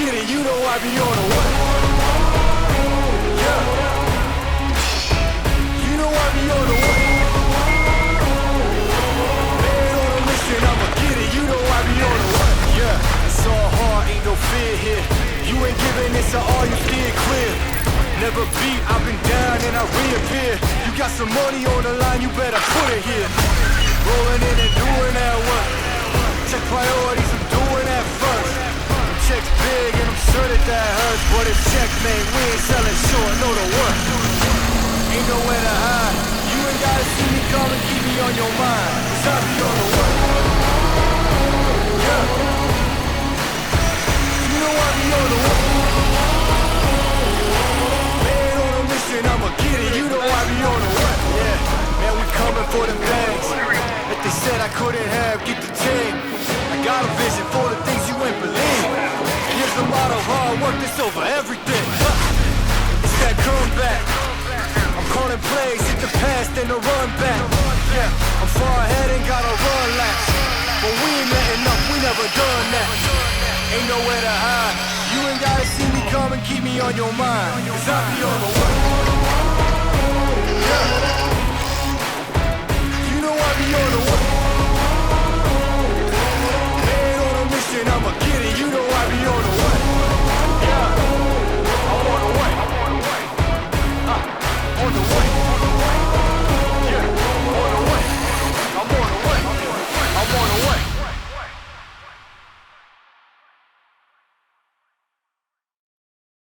get it, you know I be on the way. Yeah. You know I be on the way. Man on a mission, I'ma get it, you know I be on the way. Yeah, it's all hard, ain't no fear here. You ain't giving this, so all you steer clear. Never beat, I've been down and I reappear. You got some money on the line, you better put it here. Rolling in and doing that work. Check priorities, I'm doing that first. Check's big and I'm sure that hurts. But it's checkmate, we ain't selling short, know the work. Ain't nowhere to hide. You ain't gotta see me come and keep me on your mind. Cause I be on the way. Yeah. You know I be on the way. Man on a mission, I'ma get it. You know I be on the way. Yeah, man, we coming for them bags that they said I couldn't have. Get the tag. I got a vision for the things you ain't believe. Here's the motto, hard work, this over everything. It's that comeback. I'm calling plays, hit the pass, then the run back. Yeah, I'm far ahead and got a run laps. But we ain't letting up, we never done that. Ain't nowhere to hide. You ain't gotta see me come and keep me on your mind. Cause I be on the way.